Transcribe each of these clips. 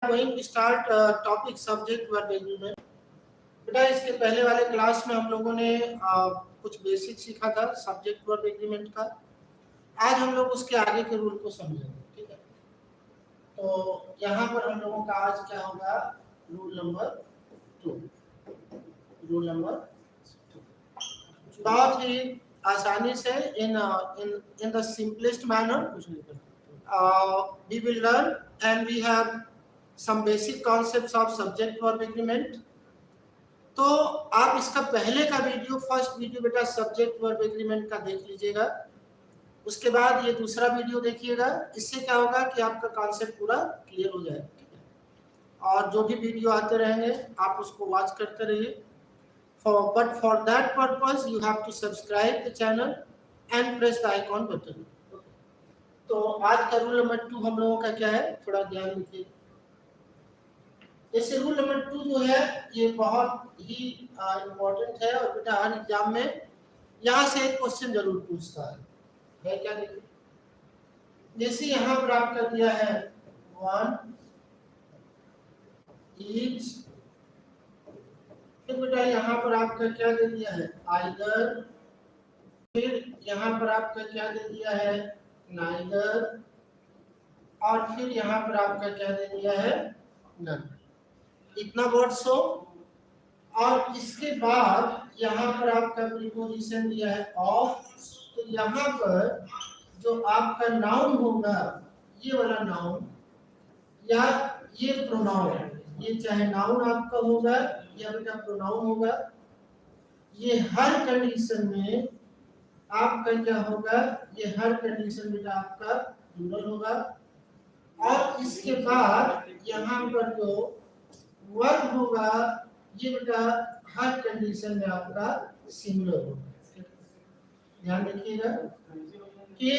Going to start topic subject verb agreement. बेटा इसके पहले वाले क्लास में हम लोगों ने कुछ बेसिक सीखा था सब्जेक्ट वर्ब एग्रीमेंट का। आज हम लोग उसके आगे के रूल को समझेंगे, ठीक है। तो यहाँ पर हम लोगों का आज क्या होगा, रूल नंबर 2। रूल नंबर 2 बहुत ही आसानी से in the simplest manner we will learn, and we have some basic concepts of subject verb agreement. तो आप इसका पहले का वीडियो, फर्स्ट वीडियो बेटा सब्जेक्ट वर्ब एग्रीमेंट का देख लीजिएगा। उसके बाद ये दूसरा वीडियो देखिएगा। इससे क्या होगा कि आपका कॉन्सेप्ट पूरा क्लियर हो जाएगा, ठीक है। और जो भी वीडियो आते रहेंगे आप उसको वॉच करते रहिए। But for that purpose you have to subscribe the channel and press the icon button. तो आज का रूल नंबर 2 हम लोगों का क्या है, थोड़ा ध्यान दीजिए। जैसे रूल नंबर 2 जो है ये बहुत ही इम्पोर्टेंट है और बेटा हर एग्जाम में यहाँ से एक क्वेश्चन जरूर पूछता है क्या। देखिए जैसे यहाँ पर आपका दिया है वन ईच, फिर बेटा यहाँ पर आपका क्या दे दिया है आइदर, फिर यहाँ पर आपका क्या दे दिया है नाइदर, और फिर यहाँ पर आपका क्या दे दिया है नन। इतना वर्ड्स हो, और इसके बाद यहाँ पर आपका प्रीपोजिशन दिया है ऑफ। तो यहाँ पर जो आपका नाउन होगा ये वाला नाउन या ये प्रोनाउन, ये चाहे नाउन आपका होगा या बेटा प्रोनाउन होगा, ये हर कंडीशन में आपका क्या होगा, ये हर कंडीशन बेटा आपका प्लूरल होगा। और इसके बाद यहाँ पर जो वर्ब होगा ये बेटा हर कंडीशन में आपका सिंगुलर होगा। ध्यान रखिएगा कि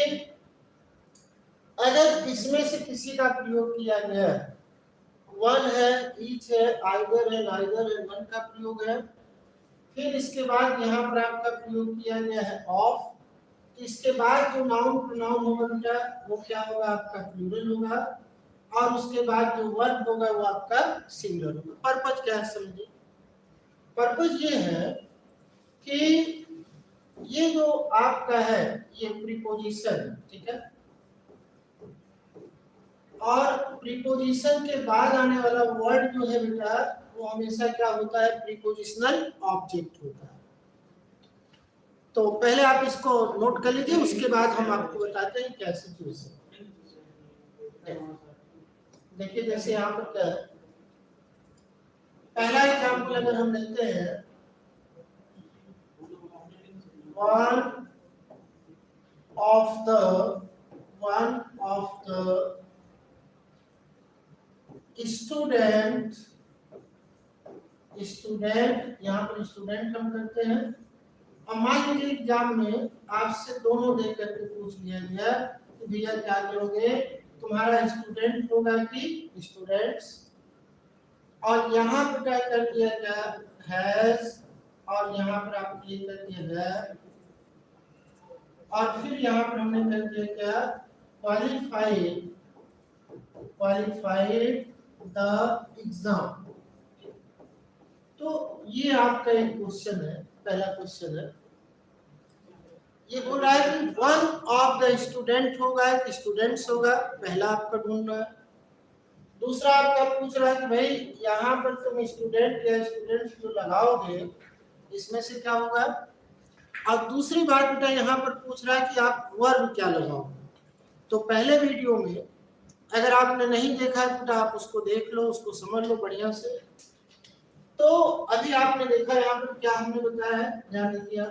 अगर इसमें से किसी का प्रयोग किया गया है, वन है, ईच है, आइदर है, नाइदर है, नन का प्रयोग है, फिर इसके बाद यहाँ पर आपका प्रयोग किया गया है ऑफ, इसके बाद जो नाउन प्रोनाउन होगा बेटा वो क्या होगा आपका प्लूरल होगा, और उसके बाद जो वर्ब होगा वो आपका सिंगुलर होगा। पर्पस क्या है समझिए। पर्पस ये है कि ये जो आपका है ये प्रीपोजिशन, ठीक है, और प्रीपोजिशन के बाद आने वाला वर्ड जो है बेटा वो हमेशा क्या होता है, प्रीपोजिशनल ऑब्जेक्ट होता है। तो पहले आप इसको नोट कर लीजिए, उसके बाद हम आपको बताते हैं क्या सिचुएशन। देखिए जैसे यहाँ पर क्या है, पहला एग्जाम्पल अगर हम लेते हैं, वन ऑफ द स्टूडेंट, यहाँ पर स्टूडेंट हम करते हैं। अब मान लीजिए एग्जाम में आपसे दोनों देख करके पूछ लिया गया कि भैया क्या करोगे, तुम्हारा स्टूडेंट होगा कि स्टूडेंट्स, और यहाँ पर क्या कर दिया गया हैज, और यहाँ पर आप ये कर दिया है, और फिर यहाँ पर हमने कर दिया क्या क्वालिफाइड द एग्जाम। तो ये आपका एक क्वेश्चन है, पहला क्वेश्चन है। ये बोल रहा है कि वन ऑफ द स्टूडेंट होगा कि स्टूडेंट्स होगा, पहला आपका ढूंढना है। दूसरा आपका पूछ रहा है कि भाई यहाँ पर तुम स्टूडेंट या स्टूडेंट्स जो लगाओगे इसमें से क्या होगा। और दूसरी बात बेटा यहाँ पर पूछ रहा है कि आप वर्ब क्या लगाओगे। तो पहले वीडियो में अगर आपने नहीं देखा है बेटा आप उसको देख लो, उसको समझ लो बढ़िया से। तो अभी आपने देखा यहाँ पर क्या हमने बताया है, ध्यान दीजिए।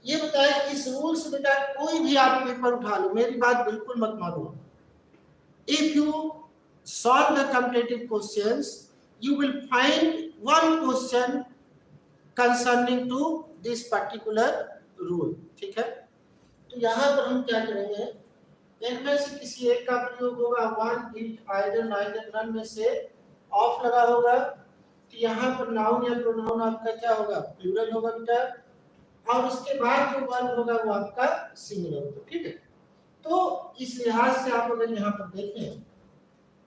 ये बताया इस रूल से बेटा कोई भी आप पेपर उठा लो, मेरी बात बिल्कुल मत मानो। If you solve the competitive questions you will find one question concerning to this particular rule, ठीक है। तो यहाँ पर हम क्या करेंगे, इनमें से किसी एक का प्रयोग होगा, one each either neither none में से ऑफ लगा होगा, तो यहाँ पर नाउन या प्रोनाउन आपका क्या होगा प्लूरल होगा बेटा, और उसके बाद जो वर्ब होगा वो आपका सिंगुलर होगा, ठीक है। तो इस लिहाज से आप अगर यहाँ पर देखें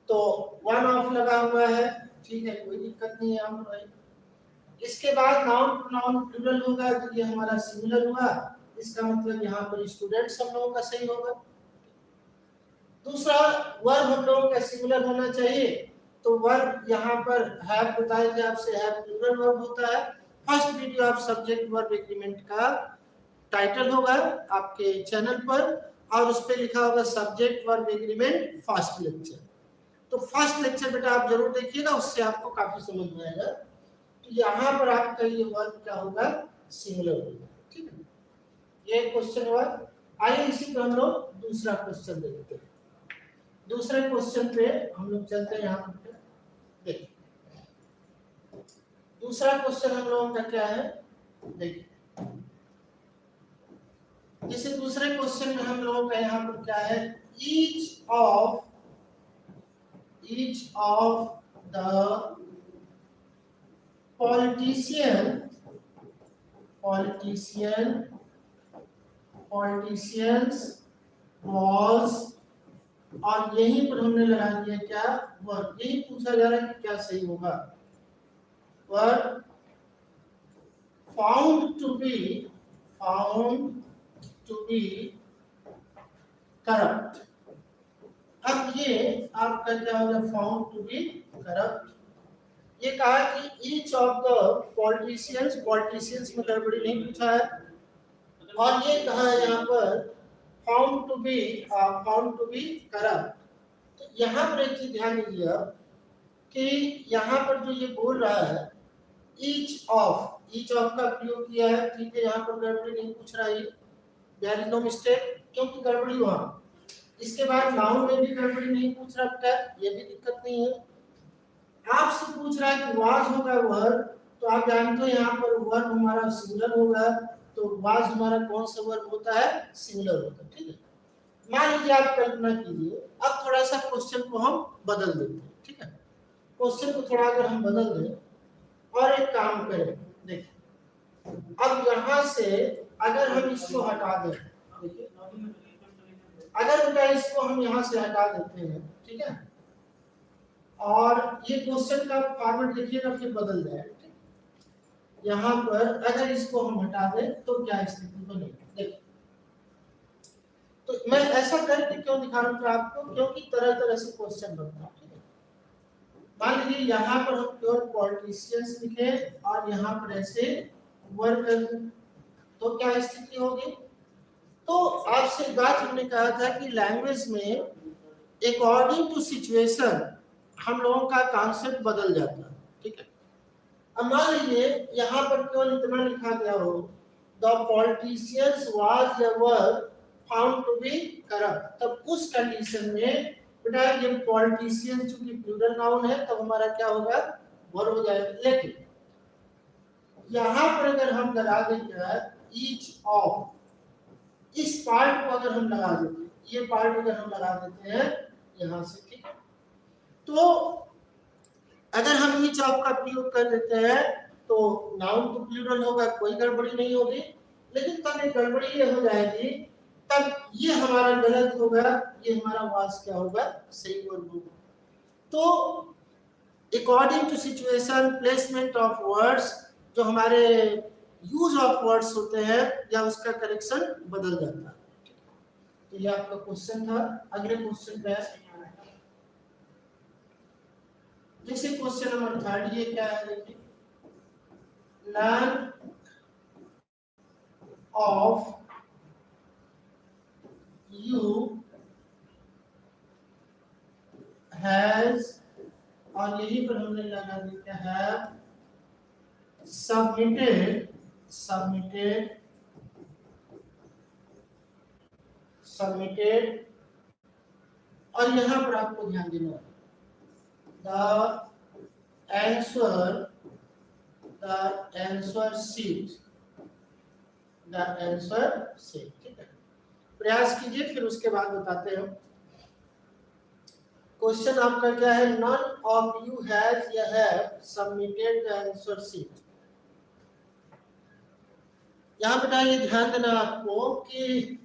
तो वन ऑफ लगा हुआ है, ठीक है, कोई दिक्कत नहीं है यहाँ पर। इसके बाद नाउन प्रोनाउन प्लूरल होगा तो ये हमारा सिंगुलर हुआ, इसका मतलब यहाँ पर स्टूडेंट्स हम लोगों का सही होगा। दूसरा वर्ब हम लोगों का सिंगुलर होना चाहिए, तो वर्ब यहाँ पर हैव बताए थे आपसे, हैव प्लूरल वर्ब होता है। First video of subject verb agreement का टाइटल होगा आपके चैनल पर, और उस पर लिखा होगा subject verb agreement first lecture. तो फर्स्ट लेक्चर बेटा आप जरूर देखिएगा, उससे आपको काफी समझ में आएगा। तो यहाँ पर आपका ये वर्ब क्या होगा, सिंगुलर होगा, ठीक है। ये क्वेश्चन हुआ। आइए इसी पर हम लोग दूसरा क्वेश्चन देखते हैं। दूसरे क्वेश्चन पे हम लोग चलते हैं, यहाँ पर देखिए दूसरा क्वेश्चन हम लोगों का क्या है, देखिए जैसे दूसरे क्वेश्चन में हम लोगों का यहाँ पर क्या है, each of the politicians was, और यहीं पर हमने लगा दिया क्या, वर्ब। यही पूछा जा रहा है कि क्या सही होगा, verb found to be corrupt। अब ये आपका क्या होगा, फाउंड टू बी करप्ट। ये कहा कि ईच ऑफ द पॉलिटिशियंस में गड़बड़ी नहीं पूछा है, और ये कहा है यहाँ पर फाउंड टू बी करप्ट। तो यहाँ पर एक चीज ध्यान दीजिए कि यहाँ पर जो ये बोल रहा है ईच ऑफ का प्रयोग किया है, ठीक है, यहाँ पर गड़बड़ी नहीं पूछ रहा है, देयर इज नो मिस्टेक, क्योंकि गड़बड़ी वहां। इसके बाद नाउन में भी गड़बड़ी नहीं पूछ रहा बेटा, ये भी दिक्कत नहीं है। आपसे पूछ रहा है कि वाज होगा वर्ब, तो आप जानते हो यहाँ पर वर्ब हमारा सिंगुलर होगा, तो वाज हमारा कौन सा वर्ब होता है, सिंगुलर होता है, ठीक है। मान लीजिए आप कल्पना कीजिए, अब थोड़ा सा क्वेश्चन को हम बदल देते हैं, ठीक है। क्वेश्चन को थोड़ा अगर हम बदल दें और एक काम करें, देखिए अब यहाँ से अगर हम इसको हटा दें, देखिए अगर बेटा इसको हम यहाँ से हटा देते हैं, ठीक है, और ये क्वेश्चन का फॉर्मेट देखिएगा फिर बदल जाएगा। यहाँ पर अगर इसको हम हटा दें तो क्या स्थिति बनेगी, देखिए। तो मैं ऐसा करके क्यों दिखा रहा हूँ आपको, क्योंकि तरह तरह से क्वेश्चन बनता है, ठीक है। मान लीजिए यहाँ पर हम प्योर पॉलिटिशियंस लिखे और यहाँ पर ऐसे वर्क, तो क्या स्थिति होगी। तो आपसे बात हमने कहा था कि लैंग्वेज में अकॉर्डिंग टू सिचुएशन हम लोगों का कॉन्सेप्ट बदल जाता है, ठीक है। अब मान लीजिए यहाँ पर केवल इतना लिखा गया हो, the politicians was the verb found to be corrupt, तब उस कंडीशन में बेटा ये पॉलिटिशियन चूंकि प्लूरल नाउन है तब हमारा क्या होगा, वर्ब हो जाएगा। लेकिन यहाँ पर अगर हम लगा देंगे ईच ऑफ, इस पार्ट को अगर हम लगा देते हैं, ये पार्ट अगर हम लगा देते हैं यहाँ से, ठीक है, तो अगर हम ईच ऑफ का प्रयोग कर देते हैं तो नाउन तो प्लूरल होगा, कोई गड़बड़ी नहीं होगी। लेकिन तब एक गड़बड़ी ये हो जाएगी, तब ये हमारा गलत होगा, ये हमारा वास क्या होगा, सही वर्ब होगा। तो according to situation placement of words, जो हमारे यूज ऑफ वर्ड्स होते हैं या उसका करेक्शन बदल जाता है। तो ये आपका क्वेश्चन था। अगले क्वेश्चन पे जैसे क्वेश्चन नंबर 3, ये क्या है, देखिए none of you has, और यही पर हमने लगा दिया है submitted, और यहाँ पर आपको ध्यान देना the answer sheet, ठीक है। प्रयास कीजिए, फिर उसके बाद बताते हैं। क्वेश्चन आपका क्या है, none of you has या have submitted the answer sheet। यहाँ बेटा ये ध्यान देना आपको कि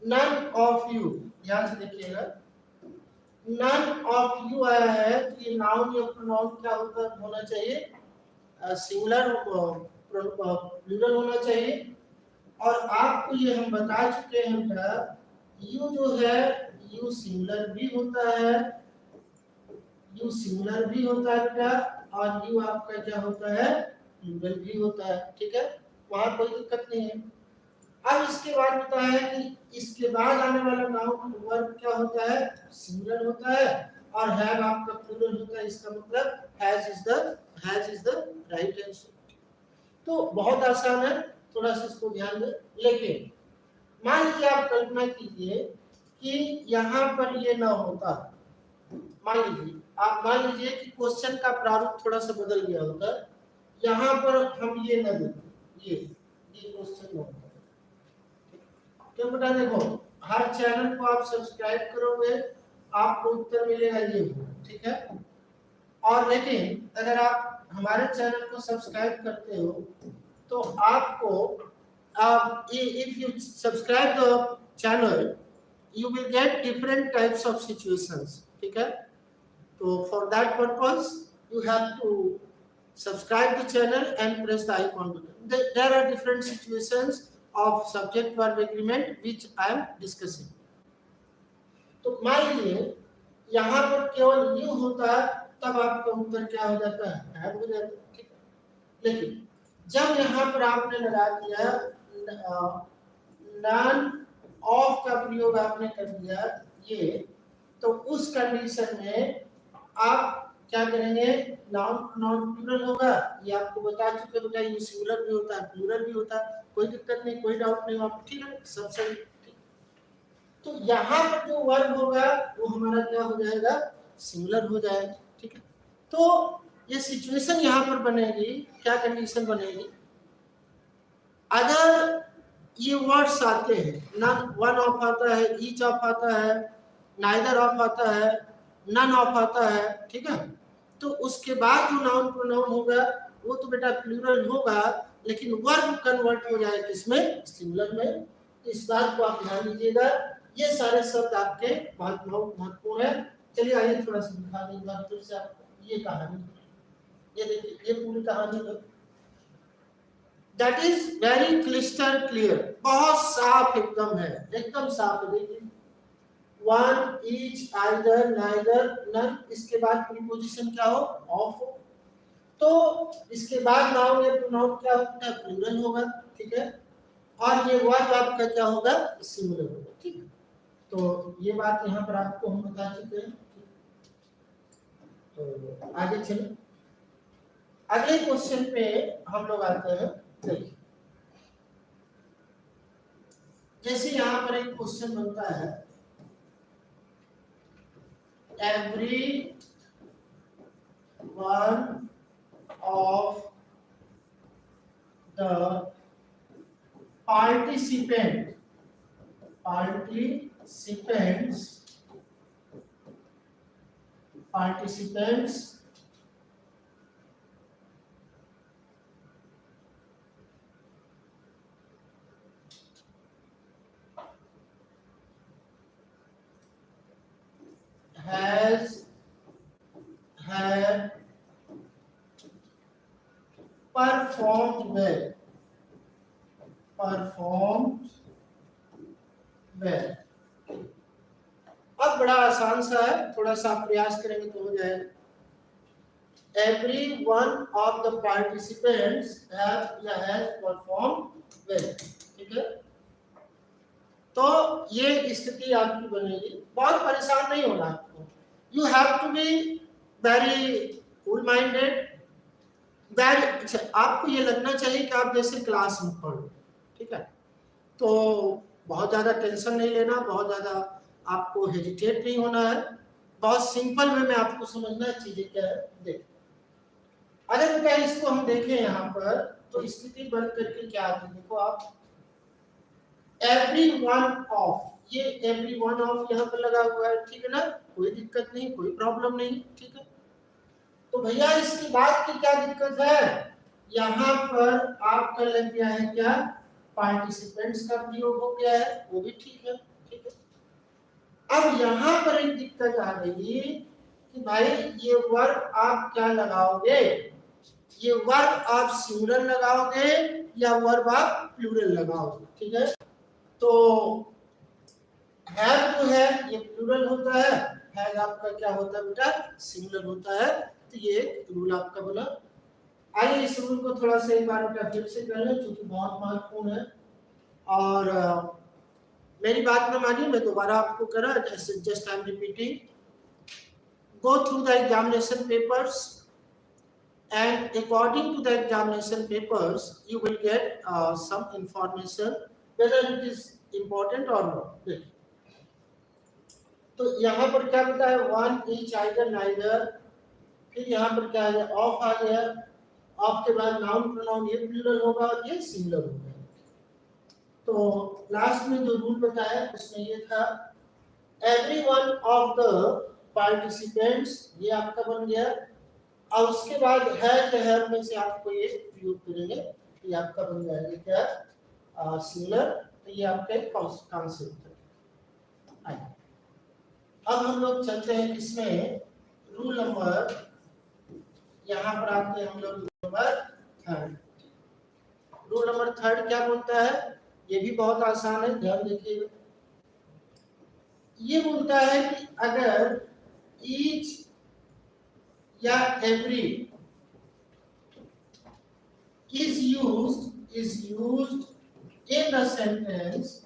none of you, ध्यान से देखिएगा, नन ऑफ यू आया है तो ये नाउन या प्रोनाउन क्या होना चाहिए, सिंगुलर प्लूरल होना चाहिए। और आपको ये हम बता चुके हैं बेटा, यू जो है यू सिंगुलर भी होता है, यू सिंगुलर भी होता है बेटा, और यू आपका क्या होता है, प्लूरल भी होता है। ठीक है, वहां कोई दिक्कत नहीं है। अब इसके बाद बताया है कि इसके बाद आने वाला नाउन वर्ब क्या होता है, सिंगुलर होता है, और हैव आपका प्लूरल होता है। इसका मतलब has is the right answer. तो बहुत आसान है, थोड़ा सा इसको ध्यान दें। लेकिन मान लीजिए आप कल्पना कीजिए कि यहाँ पर ये ना होता, मान लीजिए कि क्वेश्चन का प्रारूप थोड़ा सा बदल गया होता, यहाँ पर हम ये ना देते, ये क्वेश्चन ना होता। क्यों बेटा, देखो हर चैनल को आप सब्सक्राइब करोगे आपको उत्तर मिलेगा ये, ठीक है। और लेकिन अगर आप हमारे चैनल को सब्सक्राइब करते हो तो आपको if you subscribe the channel you will get different types of situations, ठीक है। तो for that purpose you have to subscribe the channel and press the icon button. There are different situations of subject verb agreement which I am discussing. तो मान लीजिए यहाँ पर केवल you होता है तब आपका उत्तर क्या हो जाता है, हो जाता है, ठीक है। लेकिन जब यहाँ पर आपने लगा दिया नॉन ऑफ का प्रयोग आपने कर दिया ये, तो उस कंडीशन में आप क्या करेंगे, नाउन प्लूरल होगा। ये आपको बता चुके बेटा, ये सिंगुलर भी होता है प्लूरल भी होता है, कोई दिक्कत नहीं, कोई डाउट नहीं आपको, ठीक है, सब सही। तो यहाँ पर जो वर्ब होगा वो हमारा क्या हो जाएगा, सिंगुलर हो जाएगा, ठीक है। तो ये सिचुएशन यहाँ पर बनेगी, क्या कंडीशन बनेगी, अगर ये वर्ड्स आते हैं, नन वन ऑफ आता है, ईच ऑफ आता है, नाइदर ऑफ आता है, नन ऑफ आता है, ठीक है। तो उसके बाद जो नाउन प्रोनाउन होगा वो तो बेटा प्लूरल होगा, लेकिन वर्ब कन्वर्ट हो जाए किसमें, सिंगुलर में। इस बात को आप ध्यान दीजिएगा, ये सारे शब्द आपके बहुत महत्वपूर्ण है। चलिए आइए थोड़ा सा दिखा दें बात फिर से आपको ये कहानी, ये देखिए ये पूरी कहानी है, that is very crystal clear, बहुत साफ एकदम है, एकदम साफ है। देखिए one, each, either, neither, none, इसके बाद प्रीपोजिशन क्या हो, ऑफ हो। तो इसके बाद नाउन या प्रोनाउन क्या होता है, प्लूरल होगा, ठीक है। और ये वर्ब आपका क्या होगा, सिंगुलर होगा, ठीक है। तो ये बात यहाँ पर आपको हम बता चुके हैं। तो आगे चलो, अगले क्वेश्चन पे हम लोग आते हैं। देखिए जैसे यहाँ पर एक क्वेश्चन बनता है, every one of the participants has performed well, अब बड़ा आसान सा है, थोड़ा सा प्रयास करेंगे तो हो जाएगा। Every one of the participants has performed well, ठीक है। तो ये स्थिति आपकी बनेगी, बहुत परेशान नहीं होना आपको। You have to be very cool minded, आपको ये लगना चाहिए कि आप जैसे क्लास में पढ़, ठीक है। तो बहुत ज़्यादा टेंशन नहीं लेना, बहुत ज़्यादा आपको हेजिटेट नहीं होना है, बहुत सिंपल वे में आपको समझना है चीज़ें क्या है। देख अगर बेटा इसको हम देखें यहाँ पर तो स्थिति बन करके क्या आती है, देखो आप एवरी वन ऑफ, ये एवरी वन ऑफ यहाँ पर लगा हुआ है, ठीक है ना, कोई दिक्कत नहीं, कोई प्रॉब्लम नहीं, ठीक है। तो भैया इसकी बात की क्या दिक्कत है, यहाँ पर आपका लग गया है क्या, पार्टिसिपेंट्स का प्रयोग हो गया है, वो भी ठीक है, ठीक है। अब यहाँ पर एक दिक्कत आ गई कि भाई ये वर्ब आप क्या लगाओगे, ये वर्ब आप सिंगुलर लगाओगे या वर्ब आप प्लूरल लगाओगे। ठीक है, तो हैव जो है ये प्लूरल होता है, हैज आपका क्या होता है बेटा, सिंगुलर होता है। तो ये रूल आपका बना। आइए इस रूल को थोड़ा सा एक बार बेटा फिर से कर लें, क्योंकि बहुत महत्वपूर्ण है। और मेरी बात में मानिए, मैं दोबारा आपको करा, just I am repeating. Go through the examination papers, and according to the examination papers you will get some information whether it is important or not। तो यहाँ पर क्या होता है, वन ईच आइदर नाइदर, फिर यहाँ पर क्या है, ऑफ आ गया, ऑफ के बाद नाउन प्रोनाउन, ये प्लूरल होगा और ये सिंगुलर होगा। तो लास्ट में जो रूल बताया उसमें ये था, every one of the participants, ये आपका बन गया। और उसके बाद है में से आपको ये प्रयोग करेंगे, ये आपका बन जाएगा क्या, सिंगुलर। तो ये आपका एक कॉन्सेप्ट है। अब हम लोग चलते हैं किसमें, रूल नंबर, यहाँ पर आते हैं हम लोग rule number third. Rule number third क्या बोलता है, ये भी बहुत आसान है, ध्यान देखिएगा। ये बोलता है कि अगर ईच या every is used in the sentence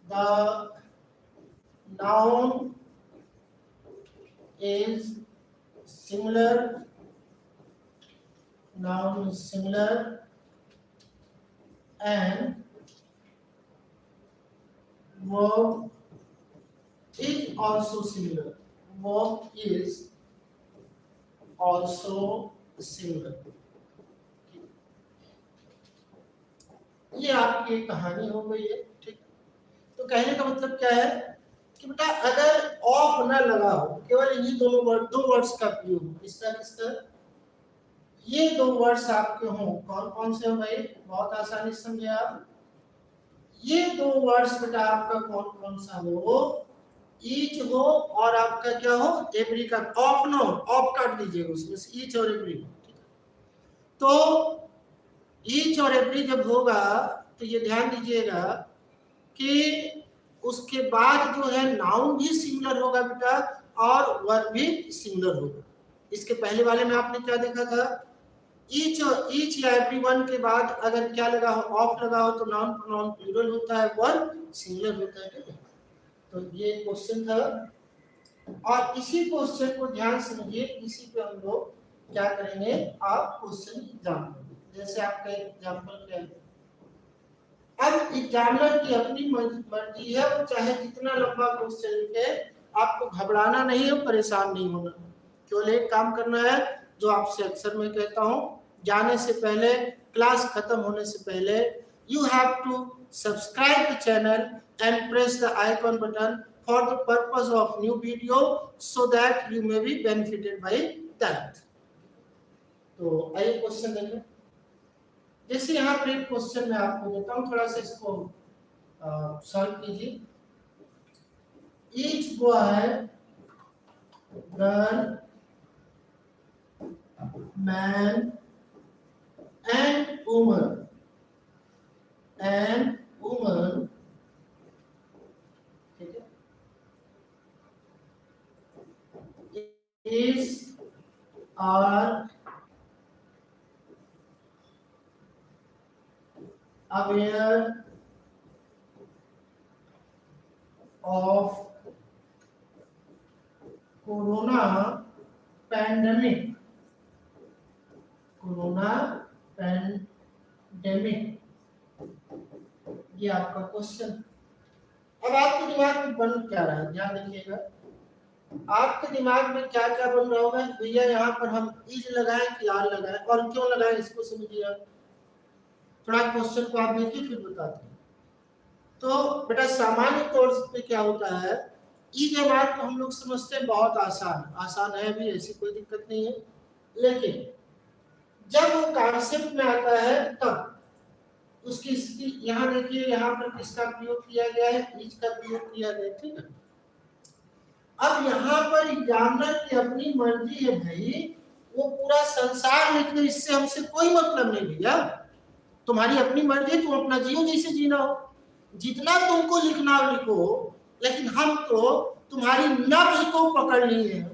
the noun is similar, and verb is also similar, ये आपकी एक कहानी हो गई है। ठीक, तो कहने का मतलब क्या है कि बेटा अगर ऑफ ना लगा हो, केवल इन्हीं दो वर्ड्स का प्रयोग हो, किसका, ये दो वर्ड्स आपके हों, कौन कौन से हो भाई, बहुत आसानी से समझे आप। ये दो वर्ड्स बेटा आपका कौन कौन सा हो, ईच हो और आपका क्या हो, एवरी का। ऑफ नो, ऑफ काट दीजिएगा उसमें से, ईच और एवरी। तो ईच और एवरी जब होगा तो ये ध्यान दीजिएगा कि उसके बाद जो है नाउन भी सिंगुलर होगा बेटा और वर्ब भी सिंगुलर होगा। इसके पहले वाले में आपने क्या देखा था, ईच या एवरीवन के बाद अगर क्या लगा हो, ऑफ लगा हो, तो नाउन प्रोनाउन प्लूरल होता है, वर्ब सिंगुलर होता है। तो ये क्वेश्चन था, और इसी क्वेश्चन को ध्यान से समझिए, इसी पे हम लोग क्या करेंगे, आप क्वेश्चन एग्जाम करेंगे। जैसे आपका एग्जाम्पल क्या है, अब एग्जामिनर की अपनी मर्जी है, वो चाहे जितना लंबा क्वेश्चन लिखे, आपको घबराना नहीं है, परेशान नहीं होना। केवल एक काम करना है जो आपसे अक्सर मैं कहता हूँ, जाने से पहले, क्लास खत्म होने से पहले, you have to subscribe the channel and press the icon button for the purpose of new video so that you may be benefited by that। तो आइए क्वेश्चन देखें। जैसे यहाँ पर एक क्वेश्चन मैं आपको देता हूँ, थोड़ा सा इसको सॉल्व कीजिए। Each boy, girl, man and woman ठीक है, is are aware of corona pandemic, ये आपका क्वेश्चन। अब आपके दिमाग में बन क्या रहा है, ध्यान देखिएगा। आपके दिमाग में क्या क्या बन रहा होगा, भैया यहाँ पर हम इज लगाएं कि आर लगाएं, और क्यों लगाएं इसको समझिए। थोड़ा क्वेश्चन को आप देखिए फिर बताते हैं। तो बेटा सामान्य तौर पे क्या होता है, इज एंड आर को हम लोग समझते हैं बहुत आसान है भी, ऐसी कोई दिक्कत नहीं है। लेकिन जब वो कॉन्सेप्ट में आता है तब उसकी स्थिति, यहाँ देखिए यहाँ पर किसका प्रयोग किया गया है, ईच का प्रयोग किया गया, ठीक है। अब यहाँ पर एग्जामिनर की अपनी मर्जी है भाई, वो पूरा संसार लिख दे, इससे हमसे कोई मतलब नहीं भैया, तुम्हारी अपनी मर्जी, तुम अपना जियो जैसे जीना हो, जितना तुमको लिखना हो लिखो, लेकिन हम तो तुम्हारी नब्ज को पकड़ लिए हैं,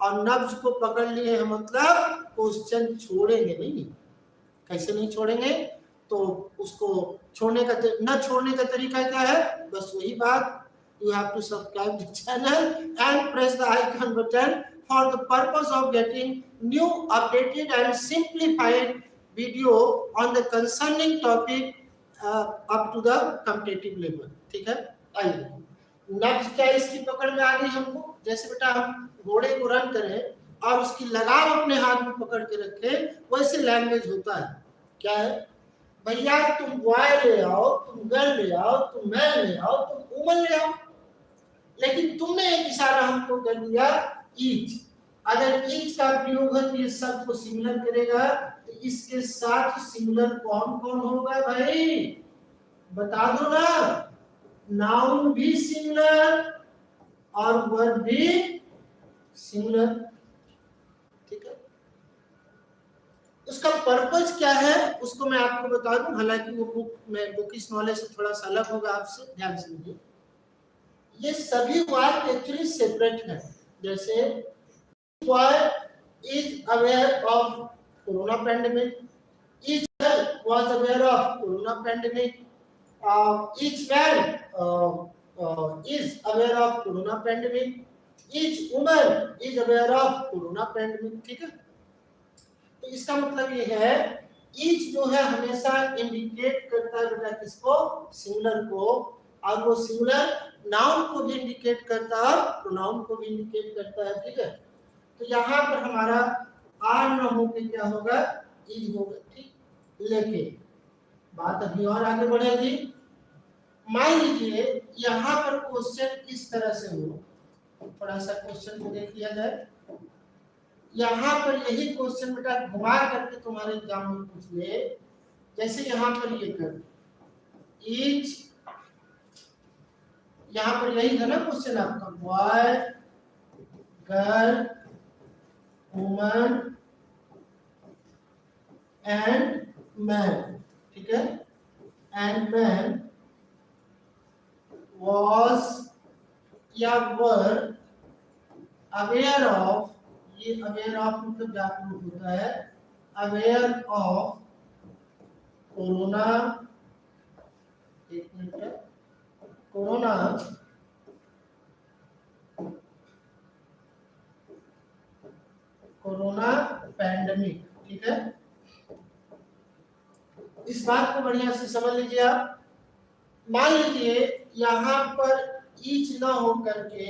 और नब्ज को पकड़ लिए हैं मतलब क्वेश्चन छोड़ेंगे नहीं। कैसे नहीं छोड़ेंगे, तो उसको छोड़ने का न छोड़ने का तरीका क्या है, बस वही बात, you have to subscribe the channel and press the icon button for the purpose of getting new updated and simplified video on the concerning topic up to the competitive level, ठीक है। आइए, नब्ज क्या इसकी पकड़ में आ गई हमको, जैसे बेटा हम घोड़े को रन करें और उसकी लगाम अपने हाथ में पकड़ के रखें, वैसे लैंग्वेज होता है। क्या है भैया, तुम बॉय ले आओ, तुम गर्ल ले आओ, तुम मैन ले आओ, तुम वुमन ले आओ, लेकिन तुमने एक इशारा हमको कर दिया ईच। अगर ईच का प्रयोग है तो ये शब्द को सिमिलर करेगा, तो इसके साथ सिमिलर कौन कौन होगा भाई, बता दो ना। नाउन भी सिमिलर और वर्ब भी सिमिलर, ठीक है। उसका पर्पस क्या है उसको मैं आपको बता दूं, हालांकि वो बुक में बुकिश नॉलेज से थोड़ा सा अलग होगा, आपसे ध्यान सुनिए। ये सभी वाक्य एक्चुअली सेपरेट है, जैसे boy is aware of corona pandemic, each girl was aware of corona pandemic, each man is aware of corona pandemic, each woman is aware of corona pandemic, ठीक है। तो इसका मतलब ये है ईच जो है हमेशा इंडिकेट करता है बेटा किसको, सिंगुलर को, और वो सिंगुलर नाउन को भी इंडिकेट करता है, प्रोनाउन को भी इंडिकेट करता है, ठीक है। तो यहाँ पर हमारा आर न हो के क्या होगा, इज होगा, ठीक। लेकिन बात अभी और आगे बढ़ेगी। मान लीजिए यहाँ पर क्वेश्चन इस तरह से हो, थोड़ा सा क्वेश्चन को देख लिया जाए। यहाँ पर यही क्वेश्चन बेटा घुमा करके तुम्हारे एग्जाम में पूछ ले, जैसे यहाँ पर ये कर ईच, यहाँ पर यही है ना क्वेश्चन आपका, boy girl woman and man, ठीक है। एंड मैन was या वर अवेयर ऑफ, ये अवेयर ऑफ मतलब जागरूक होता है, अवेयर ऑफ कोरोना, एक मिनट, कोरोना कोरोना पैंडेमिक, ठीक है। इस बात को बढ़िया से समझ लीजिए आप। मान लीजिए यहाँ पर ईच ना हो करके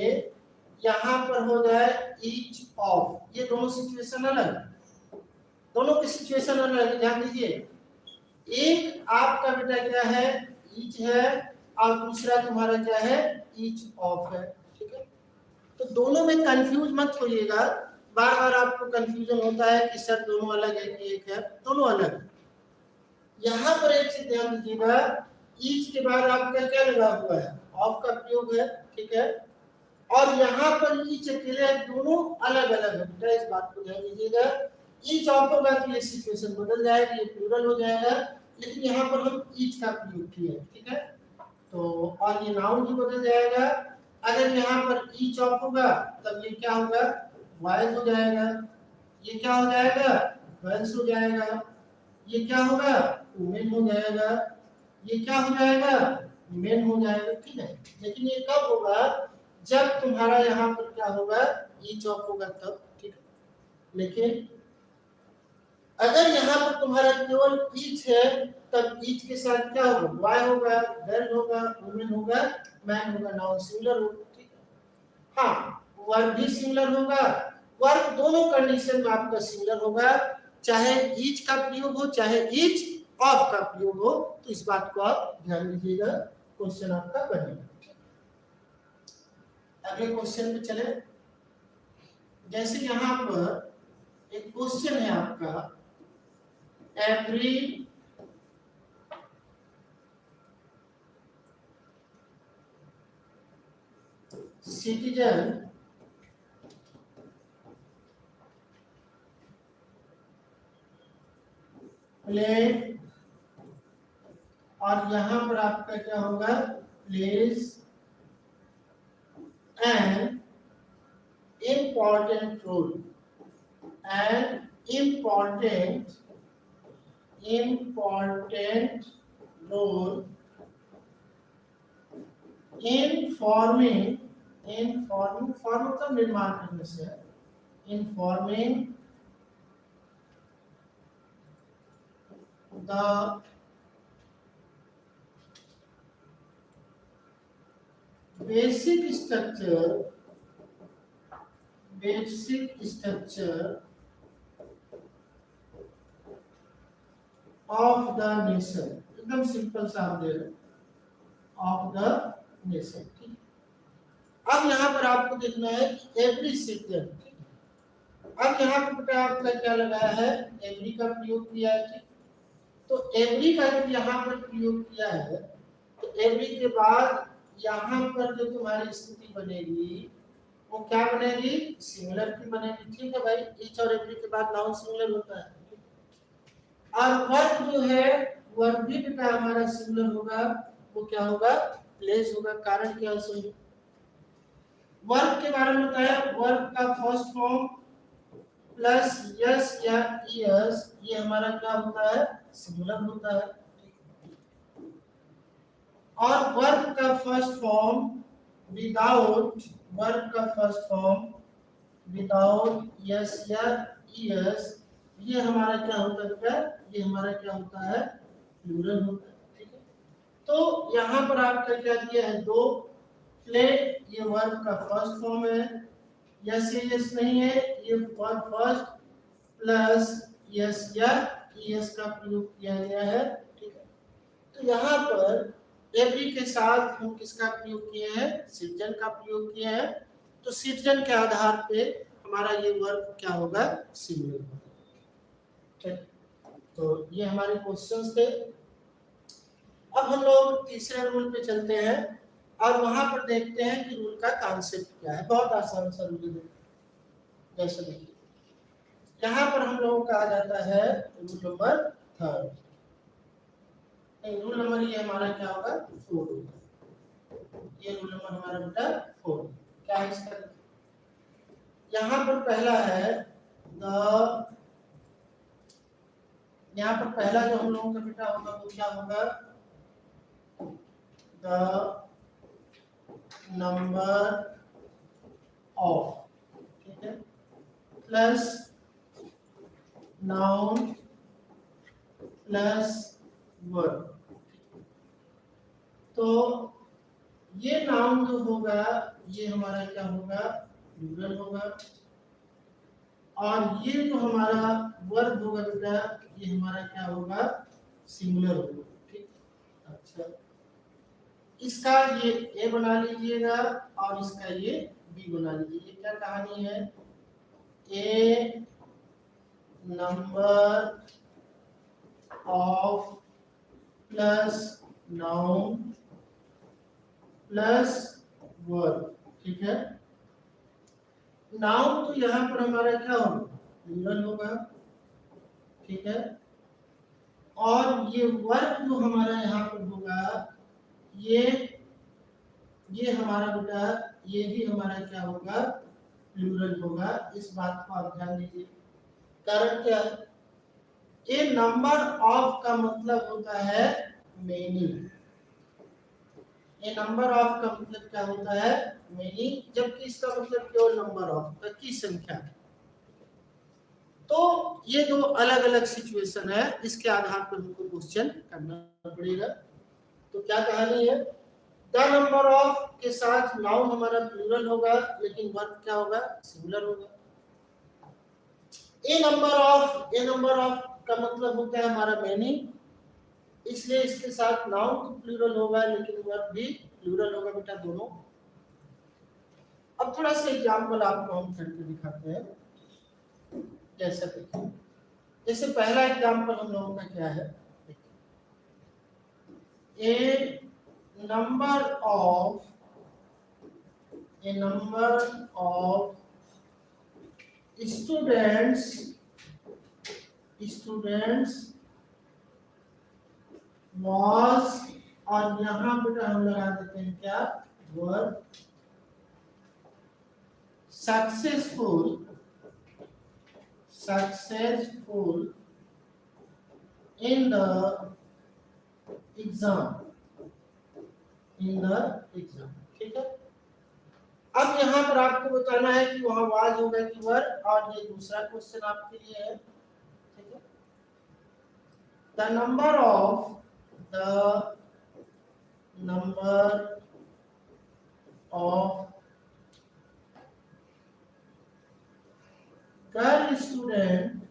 यहाँ पर हो जाए ईच ऑफ, ये दोनों सिचुएशन अलग, दोनों की सिचुएशन अलग, ध्यान दीजिए। एक आपका बेटा क्या है, ईच है, और दूसरा तुम्हारा क्या है, ईच ऑफ है, ठीक है। तो दोनों में कंफ्यूज मत होइएगा, बार बार आपको कंफ्यूजन होता है कि सर दोनों अलग है कि एक है, दोनों अलग है। यहाँ पर एक चीज ध्यान दीजिएगा, ईच के बाद आपका क्या लगा हुआ है, ऑफ का प्रयोग है, ठीक है। और यहाँ पर ईच अकेले है, दोनों अलग अलग है बेटा, इस बात को ध्यान दीजिएगा। ईच ऑफ होगा तो ये सिचुएशन बदल जाएगी, ये प्लूरल हो जाएगा, लेकिन यहाँ पर हम ईच का प्रयोग किए, ठीक है। तो और ये नाउन भी बदल जाएगा। अगर यहाँ पर ईच ऑफ होगा तब ये क्या होगा, वाइज हो जाएगा, ये क्या हो जाएगा, गर्ल्स हो जाएगा, ये क्या होगा, वुमेन हो जाएगा, ये क्या हो जाएगा, मेन हो जाएगा, ठीक है। लेकिन ये कब होगा, जब तुम्हारा यहाँ पर क्या होगा, ईच ऑफ होगा तब, ठीक है। लेकिन अगर यहाँ पर तुम्हारा केवल ईच है, तब ईच के साथ क्या होगा, बॉय होगा, गर्ल होगा, वुमेन होगा, मैन होगा, नाउन सिंगुलर होगा, ठीक है। हाँ, वर्ब भी सिंगुलर होगा, वर्ब दोनों कंडीशन में आपका सिंगुलर होगा, चाहे ईच का प्रयोग हो चाहे ईच ऑफ का प्रयोग हो, तो इस बात को आप ध्यान दीजिएगा, क्वेश्चन आपका बनेगा। अगले क्वेश्चन पे चले। जैसे यहाँ पर एक क्वेश्चन है आपका, every citizen play, और यहाँ पर आपका क्या होगा, plays an important role, an important role in forming form मतलब निर्माण करने से है, in forming the basic structure of the nation, एकदम सिंपल सा आप दे रहे ऑफ द नेशन। ठीक, अब यहाँ पर आपको देखना है कि एवरी सिटीजन, अब यहाँ पर बेटा आपका क्या लगाया है, एवरी का प्रयोग किया है। ठीक, तो एवरी का जब यहाँ पर प्रयोग किया है तो एवरी के बाद यहाँ पर जो तुम्हारी स्थिति बनेगी वो क्या बनेगी, सिंगुलर की बनेगी। ठीक है भाई, ईच और एवरी के बाद नाउन सिंगुलर होता है। और वर्ब जो है वर्ब भी बेटा हमारा सिंगुलर होगा, वो क्या होगा, प्लेस होगा। कारण क्या है, वर्ब के बारे में बताया, वर्ब का फर्स्ट फॉर्म प्लस यस या ईएस, ये हमारा क्या होता है, सिंगुलर होता है। और वर्ब का फर्स्ट फॉर्म विदाउट, वर्ब का फर्स्ट फॉर्म विदाउट यस या ईएस, ये हमारा क्या होता है, ये हमारा क्या होता है, प्लूरल होता है। ठीक है, तो यहाँ पर आपका क्या दिया है, दो, प्ले ये वर्ब का फर्स्ट फॉर्म है, यस यस नहीं है, ये वर्ब फर्स्ट प्लस यस या ईएस का प्रयोग किया गया है। ठीक है, तो यहाँ पर एवरी के साथ हम किसका प्रयोग किए हैं, सिटीजन का प्रयोग किए हैं। तो सिटीजन के आधार पे हमारा ये वर्ब क्या होगा, सिंगुलर होगा। ठीक, तो ये हमारे क्वेश्चंस थे। अब हम लोग तीसरे रूल पे चलते हैं और वहां पर देखते हैं कि रूल का कॉन्सेप्ट क्या है। बहुत आसान सा रूल है, जैसे देखिए यहाँ पर हम लोगों का आ जाता है rule number third, rule number ये हमारा क्या होगा, 4 होगा। ये रूल नंबर हमारा बेटा 4 क्या है इसका, यहाँ पर पहला है द, यहाँ पर पहला जो हम लोगों का बेटा होगा वो क्या होगा, द नंबर ऑफ, ठीक है, प्लस नाउन प्लस वर्ब। तो ये नाउन जो होगा ये हमारा क्या होगा, प्लूरल होगा, और ये जो हमारा वर्ब होगा बेटा ये हमारा क्या होगा, सिंगुलर होगा। ठीक, अच्छा इसका ये ए बना लीजिएगा और इसका ये बी बना लीजिए। ये क्या कहानी है, a number of plus noun plus verb. ठीक है, नाउन तो यहाँ पर हमारा क्या होगा, प्लूरल होगा। ठीक है, और ये वर्ब जो हमारा यहाँ पर होगा ये हमारा बेटा ये भी हमारा क्या होगा, प्लूरल होगा। इस बात को आप ध्यान दीजिए। कारण क्या है, ये नंबर ऑफ का मतलब होता है मेनी, ये नंबर ऑफ का मतलब क्या होता है, मेनी, जबकि इसका मतलब केवल नंबर ऑफ की संख्या। तो ये दो अलग अलग सिचुएशन है, इसके आधार पर हमको क्वेश्चन करना पड़ेगा। तो क्या कहानी है, द नंबर ऑफ के साथ नाउन हमारा प्लूरल होगा लेकिन वर्ब क्या होगा, सिंगुलर होगा। ए नंबर ऑफ का मतलब होता है हमारा मेनी, इसलिए इसके साथ नाउन तो प्लूरल होगा लेकिन वर्ब भी प्लूरल होगा बेटा, दोनों। अब थोड़ा सा एग्जांपल आपको हम करके दिखाते हैं। जैसा देखिए जैसे पहला एग्जाम्पल हम लोगों का क्या है, a number of students was, और यहाँ बेटा हम लगा देते हैं क्या, were successful in the exam, ठीक है। अब यहाँ पर आपको बताना है कि वहां वाज होगा कि वर, और ये दूसरा क्वेश्चन आपके लिए है, ठीक है। The number of girl students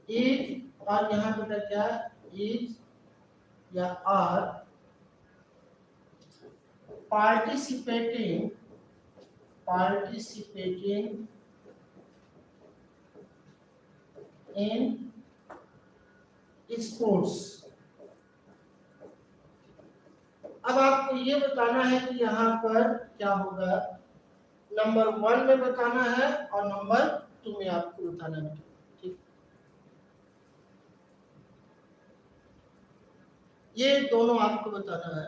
is, और यहाँ पे क्या is या are participating in sports। अब आपको ये बताना है कि यहाँ पर क्या होगा, नंबर 1 में बताना है और नंबर 2 में आपको बताना है, ठीक। ये दोनों आपको बताना है।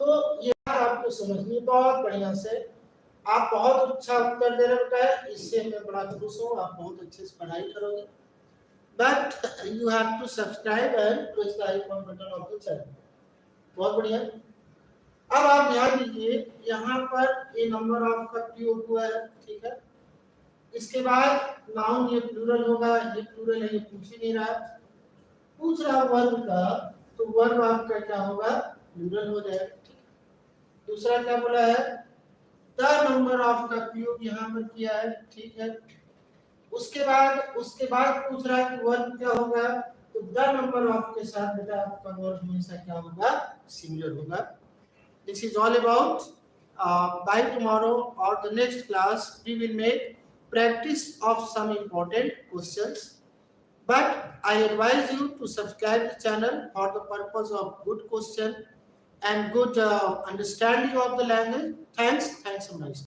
तो ये आपको समझनी बहुत बढ़िया से, आप बहुत अच्छा उत्तर दे रहे हैं, इससे मैं बड़ा खुश हूँ, आप बहुत अच्छे से पढ़ाई करोगे। But you have to subscribe and press the icon button of the channel. बहुत बढ़िया। अब आप ध्यान दीजिए, यहाँ पर ये नंबर ऑफ का प्रयोग हुआ है, ठीक है। इसके बाद नाउन ये प्लूरल होगा, ये प्लूरल है, ये पूछ ही नहीं रहा, पूछ रहा वर्ब का, तो वर्ब आपका क्या होगा, प्लूरल हो जाएगा, ठीक है। दूसरा क्या बोला है, द नंबर ऑफ का प्रयोग यहाँ पर किया है, ठीक है। उसके बाद पूछ रहा है कि वर्ब क्या होगा, तो द नंबर ऑफ के साथ बेटा आपका वर्ब हमेशा क्या होगा, सिंगुलर होगा। This is all about, by tomorrow or the next class we will make practice of some important questions, but I advise you to subscribe the channel for the purpose of good question and good understanding of the language. Thanks so much.